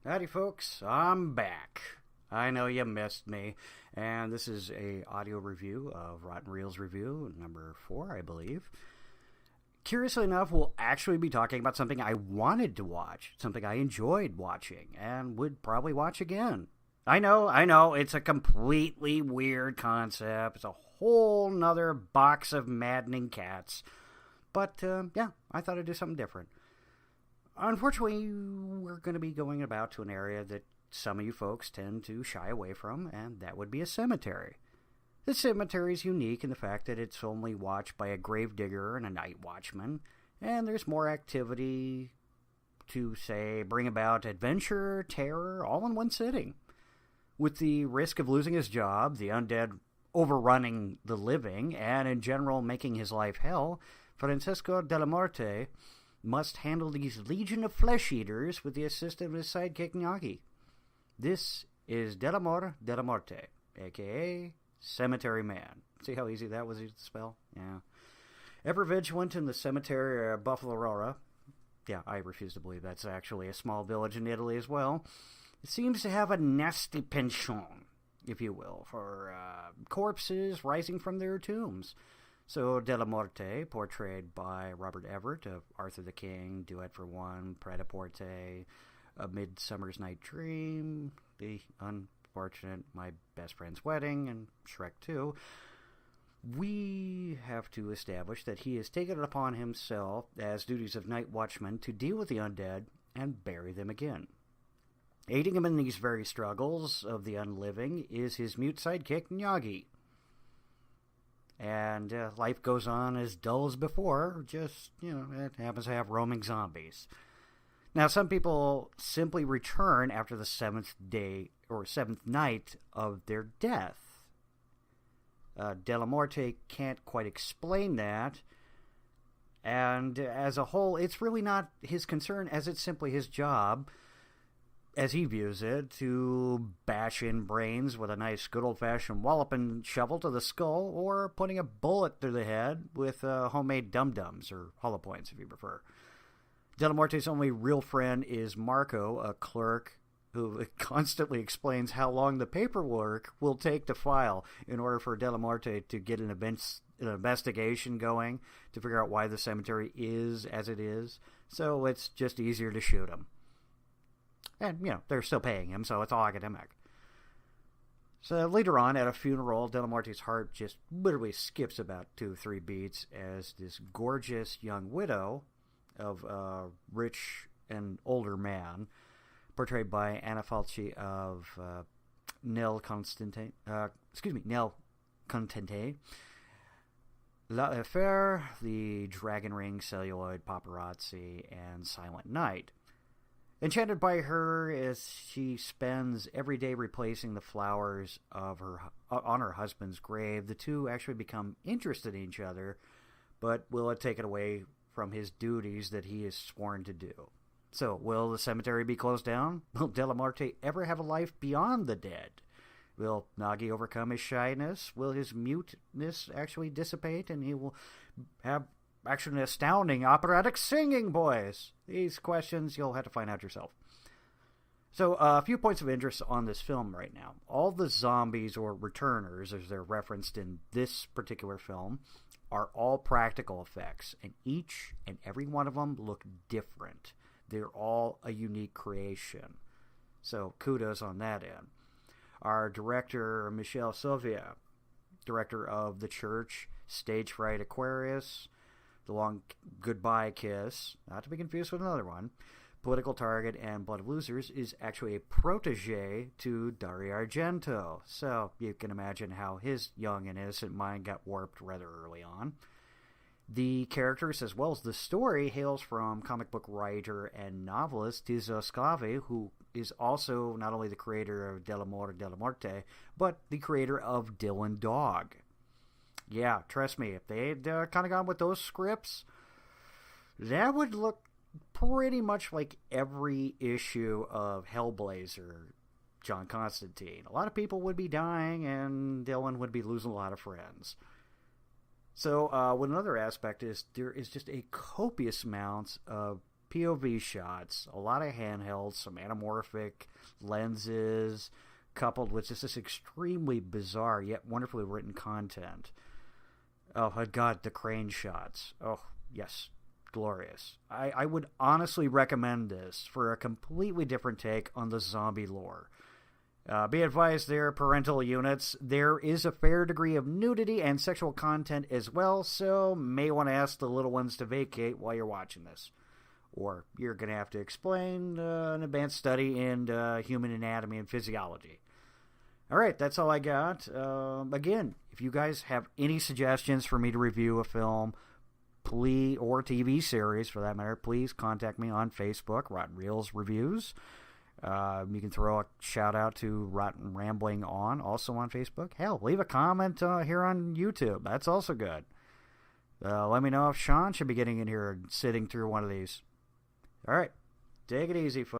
Howdy, folks. I'm back. I know you missed me, and this is a audio review of Rotten Reelz review number 4, I believe. Curiously enough, we'll actually be talking about something I wanted to watch, something I enjoyed watching, and would probably watch again. I know, it's a completely weird concept. It's a whole nother box of maddening cats. But, yeah, I thought I'd do something different. Unfortunately, we're going to be going about to an area that some of you folks tend to shy away from, and that would be a cemetery. The cemetery is unique in the fact that it's only watched by a gravedigger and a night watchman, and there's more activity to, say, bring about adventure, terror, all in one sitting. With the risk of losing his job, the undead overrunning the living, and in general making his life hell, Francisco de la Morte must handle these legion of flesh eaters with the assistance of his sidekick Nagi. This is Delamore de la Morte, a.k.a. Cemetery Man. See how easy that was to spell? Yeah. Ever vigilant in the cemetery of Buffalo Aurora, yeah, I refuse to believe that's actually a small village in Italy as well, it seems to have a nasty penchant, if you will, for corpses rising from their tombs. So De La Morte, portrayed by Robert Everett of Arthur the King, Duet for One, Pret-a-Porter, A Midsummer's Night Dream, The Unfortunate My Best Friend's Wedding, and Shrek 2, we have to establish that he has taken it upon himself as duties of night watchman to deal with the undead and bury them again. Aiding him in these very struggles of the unliving is his mute sidekick, Nyagi. And life goes on as dull as before, just, it happens to have roaming zombies. Now, some people simply return after the 7th day or 7th night of their death. De La Morte can't quite explain that, and as a whole, it's really not his concern as it's simply his job, as he views it, to bash in brains with a nice good old-fashioned walloping shovel to the skull, or putting a bullet through the head with homemade dum-dums, or hollow points if you prefer. De La Morte's only real friend is Marco, a clerk who constantly explains how long the paperwork will take to file in order for De La Morte to get an investigation going to figure out why the cemetery is as it is, so it's just easier to shoot him. And, they're still paying him, so it's all academic. So later on, at a funeral, De La Morte's heart just literally skips about 2 or 3 beats as this gorgeous young widow of a rich and older man, portrayed by Anna Falchi of Nell Constante, La Affaire, The Dragon Ring, Celluloid, Paparazzi, and Silent Night. Enchanted by her as she spends every day replacing the flowers of on her husband's grave, the two actually become interested in each other, but will it take it away from his duties that he is sworn to do? So, will the cemetery be closed down? Will De La Morte ever have a life beyond the dead? Will Nagi overcome his shyness? Will his muteness actually dissipate and he will have actually an astounding operatic singing voice? These questions you'll have to find out yourself. So, a few points of interest on this film right now. All the zombies, or returners, as they're referenced in this particular film, are all practical effects, and each and every one of them look different. They're all a unique creation. So, kudos on that end. Our director, Michel Sylvia, director of The Church, Stage Fright Aquarius, The Long Goodbye Kiss, not to be confused with another one, Political Target, and Blood of Losers, is actually a protege to Dario Argento. So you can imagine how his young and innocent mind got warped rather early on. The characters, as well as the story, hails from comic book writer and novelist Tizo Sclavi, who is also not only the creator of De La Morte, but the creator of Dylan Dog. Yeah, trust me, if they'd kind of gone with those scripts, that would look pretty much like every issue of Hellblazer, John Constantine. A lot of people would be dying, and Dylan would be losing a lot of friends. So, one another aspect is there is just a copious amount of POV shots, a lot of handhelds, some anamorphic lenses, coupled with just this extremely bizarre yet wonderfully written content. Oh, my God, the crane shots. Oh, yes, glorious. I would honestly recommend this for a completely different take on the zombie lore. Be advised there, parental units, there is a fair degree of nudity and sexual content as well, so may want to ask the little ones to vacate while you're watching this. Or you're going to have to explain an advanced study in human anatomy and physiology. All right, that's all I got. Again, if you guys have any suggestions for me to review a film, please, or TV series for that matter, please contact me on Facebook, Rotten Reelz Reviews. You can throw a shout out to Rotten Rambling On, also on Facebook. Hell, leave a comment here on YouTube. That's also good. Let me know if Sean should be getting in here and sitting through one of these. All right, take it easy, folks.